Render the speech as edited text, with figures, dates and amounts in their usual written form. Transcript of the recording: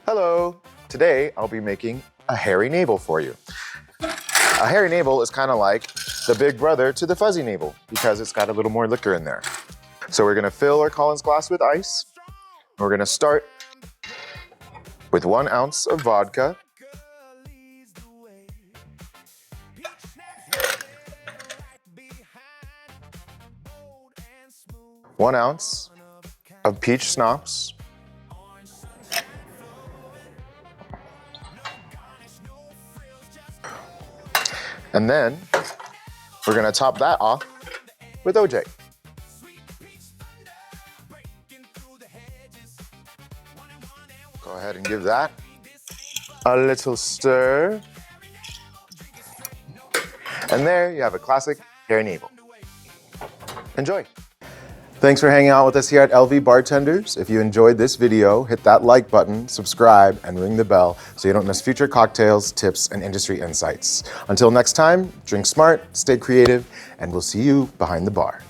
Hello! Today I'll be making a hairy navel for you. A hairy navel is kind of like the big brother to the fuzzy navel because it's got a little more liquor in there. So we're gonna fill our Collins glass with ice. We're gonna start with 1 ounce of vodka. One ounce of peach schnapps. And then we're gonna top that off with OJ. Go ahead and give that a little stir. And there you have a classic hairy navel. Enjoy. Thanks for hanging out with us here at LV Bartenders. If you enjoyed this video, hit that like button, subscribe, and ring the bell so you don't miss future cocktails, tips, and industry insights. Until next time, drink smart, stay creative, and we'll see you behind the bar.